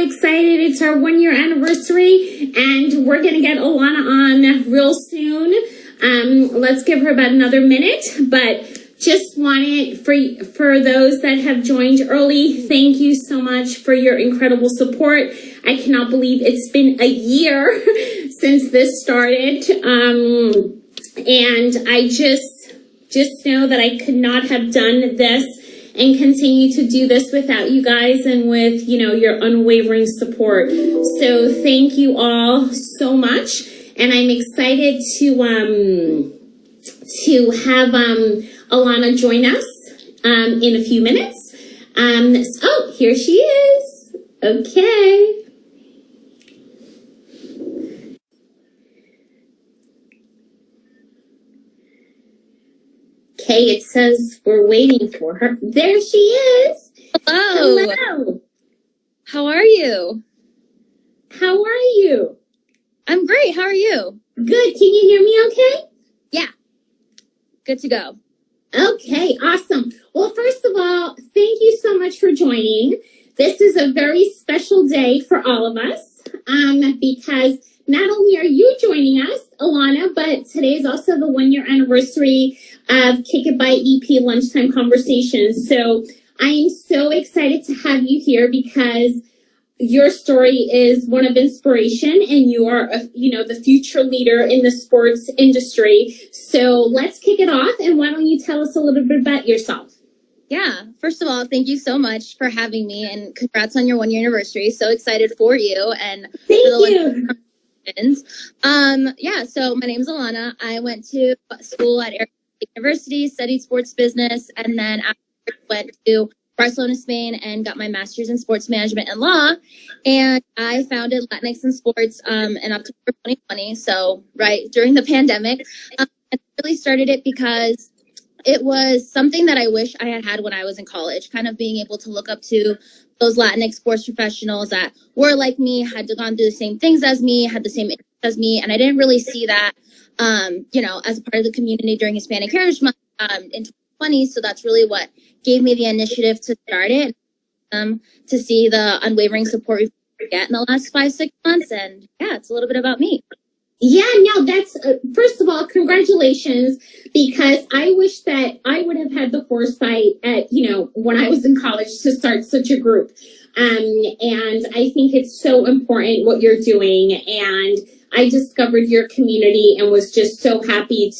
excited. It's our 1-year anniversary, and we're going to get Alana on real soon. Let's give her about another minute, but just wanted for those that have joined early, thank you so much for your incredible support. I cannot believe it's been a year since this started. And I just know that I could not have done this and continue to do this without you guys and with, your unwavering support. So thank you all so much. And I'm excited to have Alana join us in a few minutes. Oh, here she is. Okay. Okay, it says we're waiting for her. There she is. Hello. Hello. How are you? How are you? I'm great. How are you? Good. Can you hear me okay? Yeah. Good to go. Okay, awesome. Well, first of all, thank you so much for joining. This is a very special day for all of us because not only are you joining us, Alana, but today is also the 1-year anniversary of Kick It by EP Lunchtime Conversations. So I am so excited to have you here because your story is one of inspiration and you are, the future leader in the sports industry. So let's kick it off. And why don't you tell us a little bit about yourself? Yeah. First of all, thank you so much for having me and congrats on your 1-year anniversary. So excited for you and thank for the you. So my name's Alana. I went to school at Arizona University, studied sports business, and then after went to Barcelona, Spain, and got my master's in sports management and law. And I founded Latinx In Sports in October 2020, so right during the pandemic. And I really started it because it was something that I wish I had when I was in college, kind of being able to look up to those Latinx sports professionals that were like me, had gone through the same things as me, had the same interests as me. And I didn't really see that, as a part of the community during Hispanic Heritage Month in 2020. So that's really what gave me the initiative to start it, to see the unwavering support we get in the last 5-6 months. And yeah, it's a little bit about me. Yeah, no, that's, first of all, congratulations, because I wish that I would have had the foresight at, when I was in college to start such a group. And I think it's so important what you're doing. And I discovered your community and was just so happy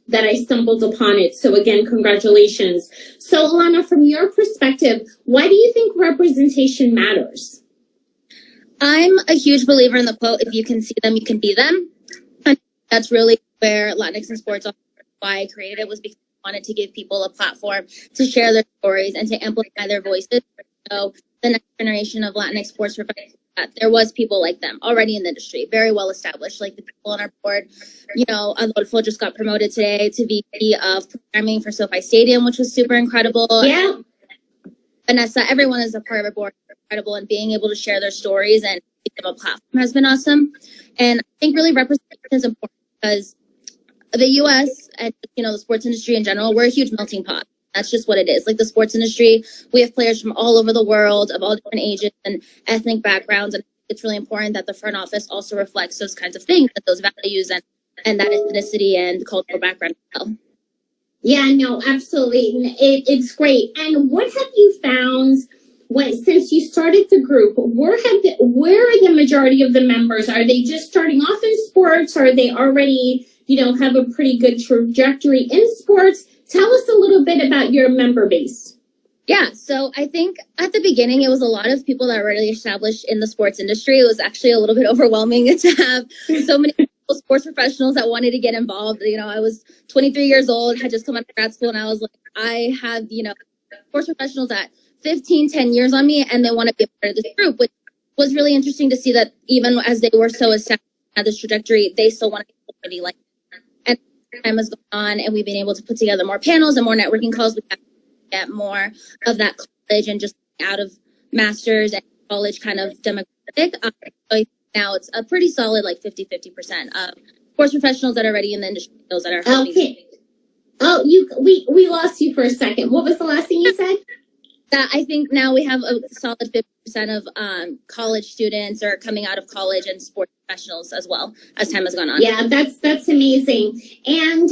that I stumbled upon it. So again, congratulations. So Alana, from your perspective, why do you think representation matters? I'm a huge believer in the quote, if you can see them, you can be them. And that's really where Latinx In Sports, why I created it, was because I wanted to give people a platform to share their stories and to amplify their voices. So the next generation of Latinx sports professionals, there was people like them already in the industry, very well established, like the people on our board. Adolfo just got promoted today to VP of programming for SoFi Stadium, which was super incredible. Yeah. Vanessa, everyone is a part of our board, incredible, and being able to share their stories and give them a platform has been awesome. And I think really representation is important because the U.S. and the sports industry in general, we're a huge melting pot. That's just what it is. Like the sports industry, we have players from all over the world of all different ages and ethnic backgrounds, and it's really important that the front office also reflects those kinds of things, and those values and that ethnicity and cultural background as well. Yeah, no, absolutely. It's great. And what have you found since you started the group? Where are the majority of the members? Are they just starting off in sports? Or are they already, have a pretty good trajectory in sports? Tell us a little bit about your member base. Yeah, so I think at the beginning, it was a lot of people that were already established in the sports industry. It was actually a little bit overwhelming to have so many sports professionals that wanted to get involved. I was 23 years old, had just come out of grad school, and I was like, I have, sports professionals at 10 years on me, and they want to be a part of this group, which was really interesting to see that even as they were so established at this trajectory, they still want to be somebody like that. And time has gone on, and we've been able to put together more panels and more networking calls. We have to get more of that college and just out of master's and college kind of demographic. So now it's a pretty solid, like 50-50% of sports professionals that are already in the industry, those that are helping. Okay. Oh, we lost you for a second. What was the last thing you said? that I think now we have a solid 50% of college students are coming out of college and sports professionals as well as time has gone on. Yeah, that's amazing. And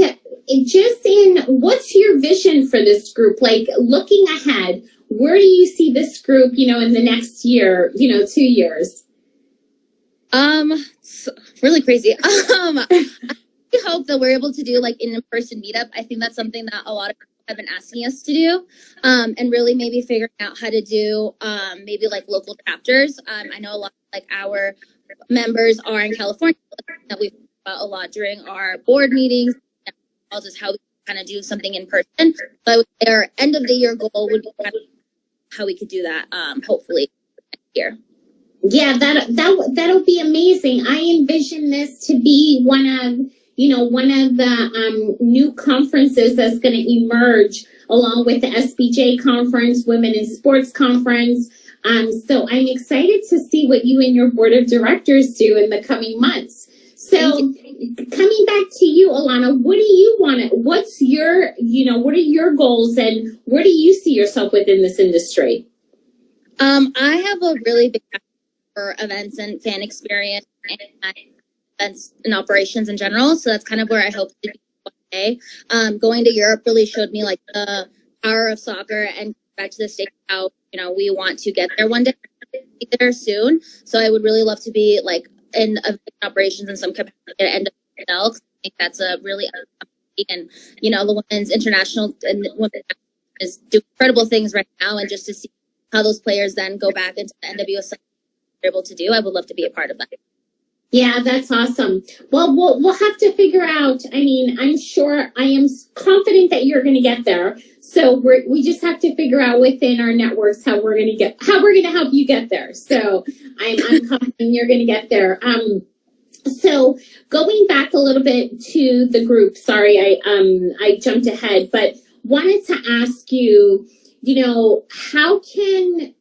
what's your vision for this group? Like looking ahead, where do you see this group, in the next year, 2 years? It's really crazy. I hope that we're able to do like an in-person meetup. I think that's something that a lot of people have been asking us to do, and really maybe figuring out how to do maybe like local chapters. I know a lot of like our members are in California that we've talked about a lot during our board meetings, just how we kind of do something in person. But our end of the year goal would be kind of how we could do that, hopefully next year. Yeah, that'll be amazing. I envision this to be one of the new conferences that's going to emerge along with the SBJ conference, Women in Sports conference. So I'm excited to see what you and your board of directors do in the coming months. So coming back to you, Alana, what do you want? What are your goals and where do you see yourself within this industry? I have a really big passion for events and fan experience and events and operations in general. So that's kind of where I hope to be one day. Going to Europe really showed me like the power of soccer, and back to the States, how, we want to get there one day, be there soon. So I would really love to be like in operations in some capacity at end of itself. I think that's a really, and the women's international and women is doing incredible things right now. And just to see how those players then go back into the NWSL they're able to do, I would love to be a part of that. Yeah, that's awesome. Well, we'll have to figure out. I mean, I'm sure, I am confident that you're going to get there. So we just have to figure out within our networks how we're going to help you get there. So I'm confident you're going to get there. So going back a little bit to the group. Sorry, I jumped ahead, but wanted to ask you,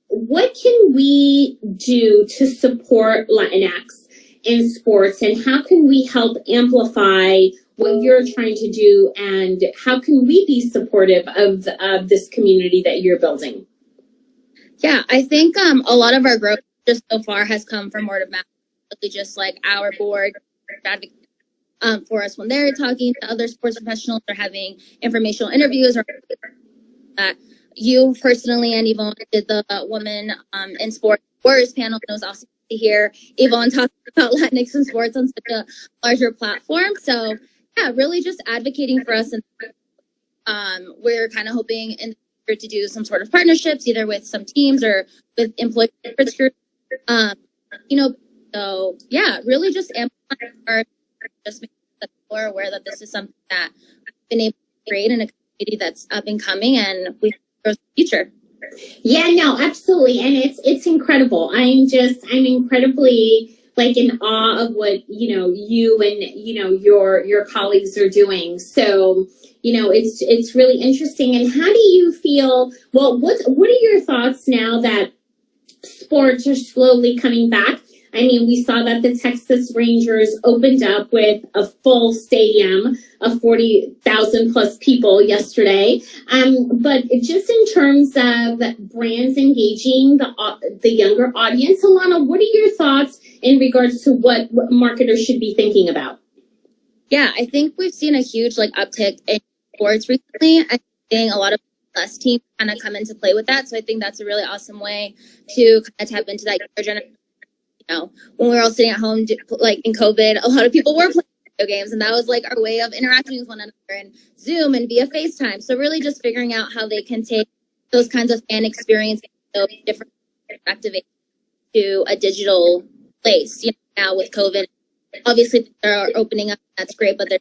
what can we do to support Latinx in sports, and how can we help amplify what you're trying to do, and how can we be supportive of this community that you're building? Yeah, I think a lot of our growth just so far has come from word of mouth. Really just like our board advocating for us when they're talking to other sports professionals or having informational interviews, or that you personally and Yvonne did the Women in Sports Warriors panel, and it was awesome to hear Yvonne talk about Latinx in sports on such a larger platform. So yeah, really just advocating for us, and we're kind of hoping in the future to do some sort of partnerships, either with some teams or with employee groups. So yeah, really just amplifying our, just making sure that people are aware that this is something that we've been able to create in a community that's up and coming, and we for the future. Yeah, no, absolutely. And it's incredible. I'm incredibly like in awe of what, you and, your colleagues are doing. So, it's really interesting. And how do you feel, what are your thoughts now that sports are slowly coming back? I mean, we saw that the Texas Rangers opened up with a full stadium of 40,000 plus people yesterday. But just in terms of brands engaging the younger audience, Alana, what are your thoughts in regards to what marketers should be thinking about? Yeah, I think we've seen a huge uptick in sports recently. I think a lot of less teams kind of come into play with that. So I think that's a really awesome way to kind of tap into that younger generation. When we were all sitting at home, in COVID, a lot of people were playing video games, and that was our way of interacting with one another, and Zoom and via FaceTime. So really just figuring out how they can take those kinds of fan experiences, those different activations to a digital place. Now with COVID, obviously they're opening up. That's great, but they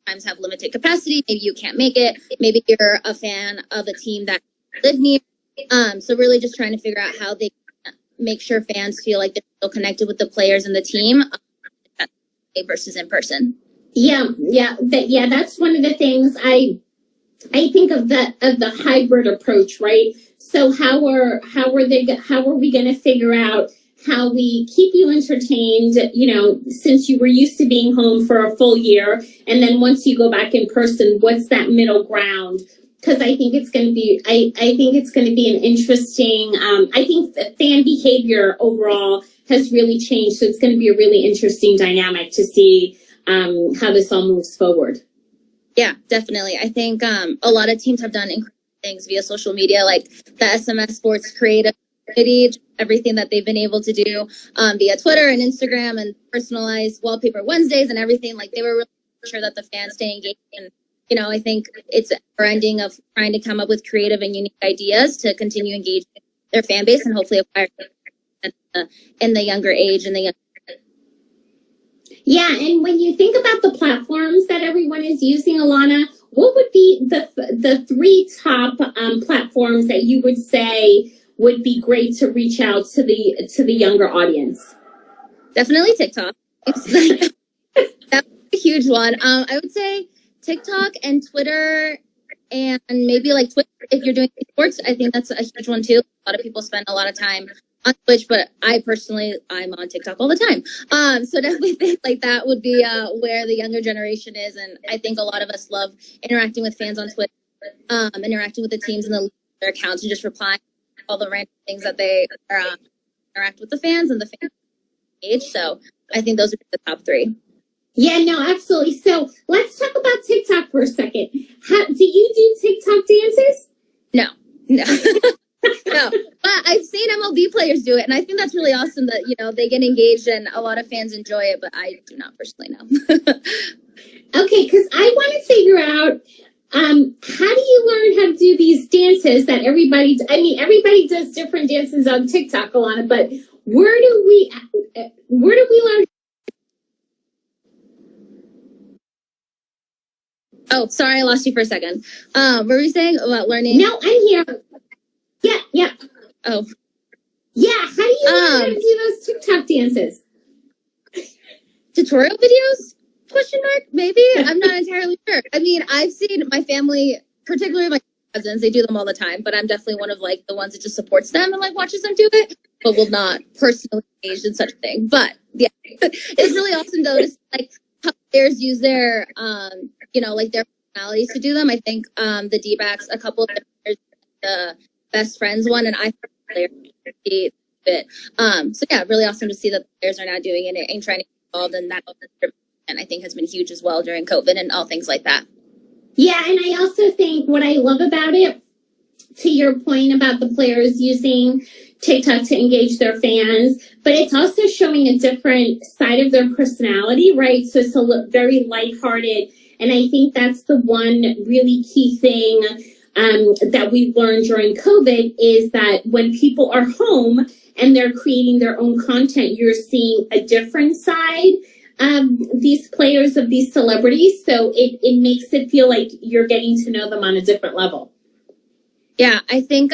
sometimes have limited capacity. Maybe you can't make it. Maybe you're a fan of a team that live near. So really just trying to figure out how they make sure fans feel like they're still connected with the players and the team versus in person. That's one of the things I think of the hybrid approach, right? So how are we going to figure out how we keep you entertained, since you were used to being home for a full year, and then once you go back in person, what's that middle ground because I think it's going to be, I think it's going to be an interesting, I think the fan behavior overall has really changed. So it's going to be a really interesting dynamic to see how this all moves forward. Yeah, definitely. I think a lot of teams have done incredible things via social media, like the SMS Sports Creative Community, everything that they've been able to do via Twitter and Instagram and personalized wallpaper Wednesdays and everything. Like they were really sure that the fans stay engaged. And, you know, I think it's a ending of trying to come up with creative and unique ideas to continue engaging their fan base and hopefully acquire in the younger age and the younger. Yeah, and when you think about the platforms that everyone is using, Alana, what would be the three top platforms that you would say would be great to reach out to the younger audience? Definitely TikTok. That's a huge one. I would say TikTok and Twitter, and maybe like Twitch if you're doing sports. I think that's a huge one too. A lot of people spend a lot of time on Twitch, but I'm on TikTok all the time. So definitely think like that would be where the younger generation is, and I think a lot of us love interacting with fans on Twitter, interacting with the teams and their accounts, and just replying to all the random things that they interact with the fans and the fan page. So I think those are the top three. Yeah, no, absolutely. So let's talk about TikTok for a second. Do you do TikTok dances? No. No, but I've seen MLB players do it, and I think that's really awesome that, you know, they get engaged and a lot of fans enjoy it, but I do not personally know. Okay, because I want to figure out how do you learn how to do these dances that everybody does different dances on TikTok, Alana, but where do we learn? Oh, sorry, I lost you for a second. What were you saying about learning? No, I'm here. Yeah. Oh. Yeah, how do you learn how to do those TikTok dances? Tutorial videos? Question mark? Maybe? I'm not entirely sure. I mean, I've seen my family, particularly my cousins, they do them all the time, but I'm definitely one of like the ones that just supports them and like watches them do it, but will not personally engage in such a thing. But yeah, it's really awesome though to see, like how players use their like their personalities to do them. I think the D-backs, a couple of players, the best friends one, and I it. So yeah, really awesome to see that players are now doing it and trying to get involved in that. And I think has been huge as well during COVID and all things like that. Yeah, and I also think what I love about it, to your point about the players using TikTok to engage their fans, but it's also showing a different side of their personality, right? So it's very lighthearted, and I think that's the one really key thing that we've learned during COVID is that when people are home and they're creating their own content, you're seeing a different side of these players, of these celebrities. So it makes it feel like you're getting to know them on a different level. Yeah, I think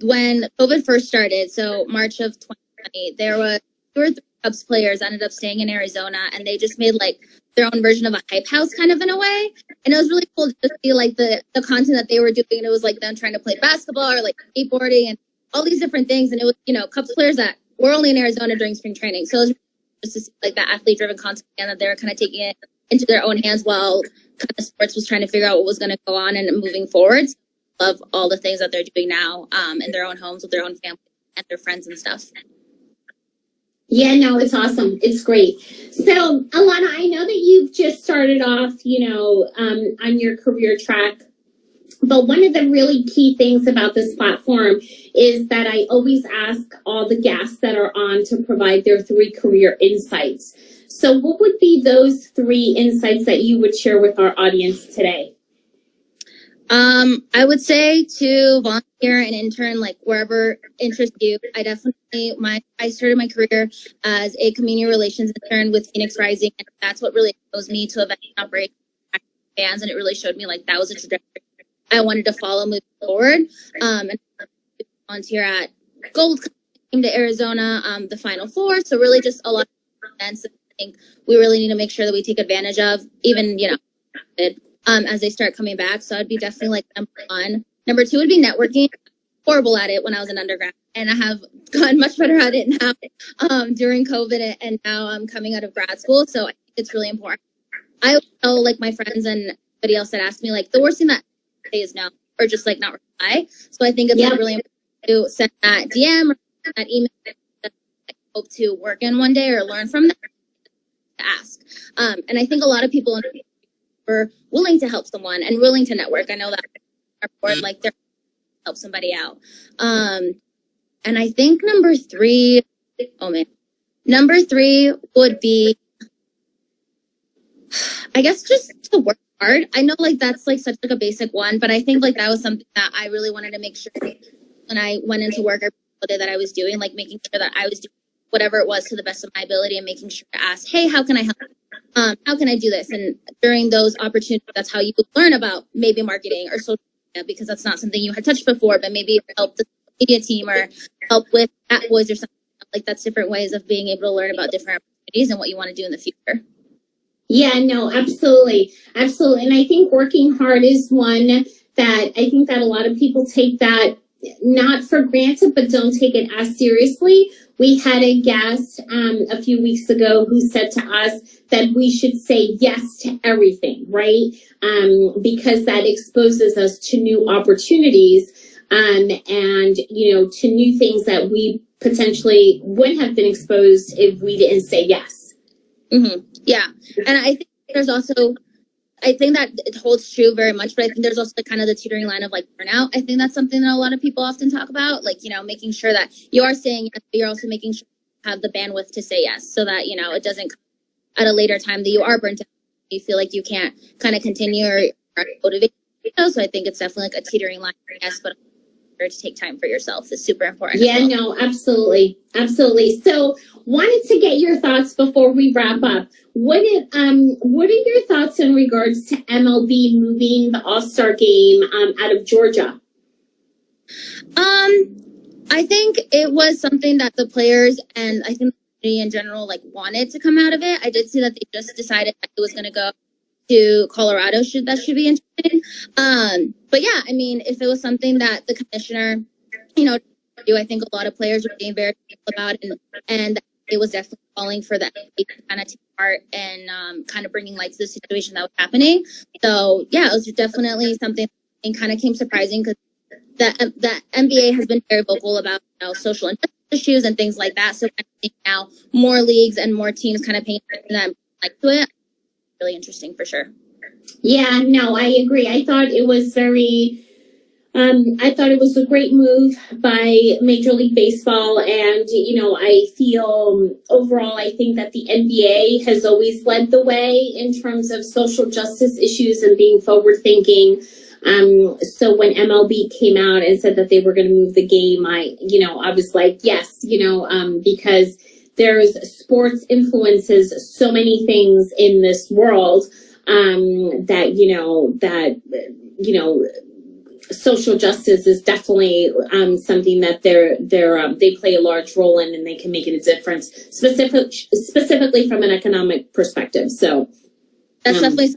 when COVID first started, so March of 2020, there were 2 or 3 Cubs players ended up staying in Arizona, and they just made like their own version of a hype house kind of in a way. And it was really cool to see like the content that they were doing. And it was like them trying to play basketball or like skateboarding and all these different things. And it was, Cubs players that were only in Arizona during spring training. So it was just to see like that athlete driven content and that they were kind of taking it into their own hands while kind of sports was trying to figure out what was going to go on and moving forward. So I love all the things that they're doing now in their own homes with their own family and their friends and stuff. Yeah, no, it's awesome. It's great. So, Alana, I know that you've just started off, on your career track. But one of the really key things about this platform is that I always ask all the guests that are on to provide their 3 career insights. So what would be those 3 insights that you would share with our audience today? I would say to volunteer and intern, like wherever interests you. I started my career as a community relations intern with Phoenix Rising, and that's what really exposed me to event operations fans, and it really showed me like that was a trajectory I wanted to follow moving forward. And volunteer at Gold came to Arizona, the Final Four, so really just a lot of events that I think we really need to make sure that we take advantage of, even as they start coming back. So I'd be definitely like number 1. Number 2 would be networking. Horrible at it when I was an undergrad, and I have gotten much better at it now during COVID, and now I'm coming out of grad school. So I think it's really important. I always tell like my friends and anybody else that asks me, like, the worst thing that I say is no. or just like not reply. So I think it's like really important to send that DM or that email that I hope to work in one day or learn from them to ask. And I think a lot of people are willing to help someone and willing to network. I know that our board, like, they're help somebody out. And I think number three would be, I guess, just to work hard. I know like that's like such like a basic one, but I think like that was something that I really wanted to make sure when I went into work every day that I was doing, like making sure that I was doing whatever it was to the best of my ability and making sure to ask, hey, how can I help? How can I do this? And during those opportunities, that's how you learn about maybe marketing or social media, because that's not something you had touched before, but maybe help the media team or help with AtVoice or something. Like that's different ways of being able to learn about different opportunities and what you want to do in the future. Yeah, no, absolutely. Absolutely. And I think working hard is one that I think that a lot of people take that not for granted, but don't take it as seriously. We had a guest a few weeks ago who said to us that we should say yes to everything, right? Because that exposes us to new opportunities and, you know, to new things that we potentially wouldn't have been exposed if we didn't say yes. Mm-hmm. Yeah. And I think there's also, I think that it holds true very much, but I think there's also the kind of the teetering line of like burnout. I think that's something that a lot of people often talk about, like, you know, making sure that you are saying yes, but you're also making sure you have the bandwidth to say yes so that, you know, it doesn't come at a later time that you are burnt out. You feel like you can't kind of continue or motivate. So I think it's definitely like a teetering line, yes, but to take time for yourself is super important. Yeah, no, absolutely. Absolutely. So wanted to get your thoughts before we wrap up. What are your thoughts in regards to MLB moving the All-Star game out of Georgia? I think it was something that the players and I think the community in general like wanted to come out of it. I did see that they just decided that it was going to go to Colorado. That should be interesting. But yeah, I mean, if it was something that the commissioner, you know, do, I think a lot of players were being very careful about it, and it was definitely calling for that to kind of take part and kind of bringing light to the situation that was happening. So yeah, it was definitely something that kind of came surprising because the NBA has been very vocal about, you know, social injustice issues and things like that. So I think now more leagues and more teams kind of paying attention to that, like to it. Really interesting for sure. Yeah, no, I agree. I thought it was a great move by Major League Baseball. And, you know, I feel overall, I think that the NBA has always led the way in terms of social justice issues and being forward thinking. So when MLB came out and said that they were going to move the game, I was like, yes, because there's sports influences so many things in this world that social justice is definitely something that they play a large role in, and they can make a difference specifically from an economic perspective. So that's definitely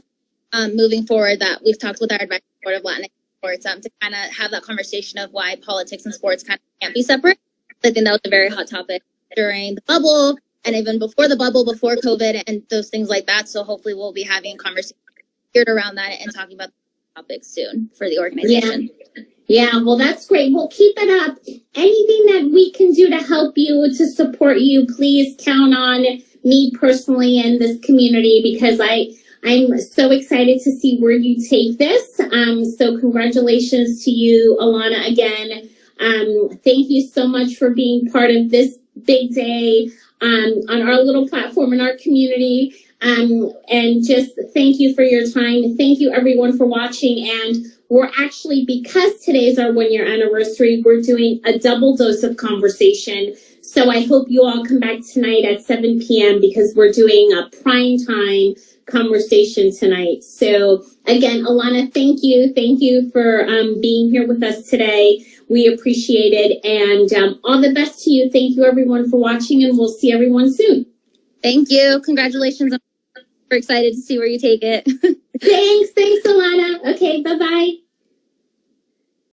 moving forward that we've talked with our advisory board of Latinx sports to kind of have that conversation of why politics and sports kind of can't be separate. I think that was a very hot topic during the bubble and even before the bubble, before COVID and those things like that. So hopefully we'll be having conversations geared around that and talking about the topics soon for the organization. Yeah, well, that's great. We'll keep it up. Anything that we can do to help you, to support you, please count on me personally and this community, because I'm so excited to see where you take this. So congratulations to you, Alana, again. Thank you so much for being part of this big day on our little platform in our community. And just thank you for your time. Thank you, everyone, for watching. And we're actually, because today's our 1 year anniversary, we're doing a double dose of conversation. So I hope you all come back tonight at 7 p.m. because we're doing a prime time conversation tonight. So again, Alana, thank you. Thank you for being here with us today. We appreciate it. And all the best to you. Thank you, everyone, for watching, and we'll see everyone soon. Thank you. Congratulations. We're excited to see where you take it. Thanks, Alana. Okay, bye-bye.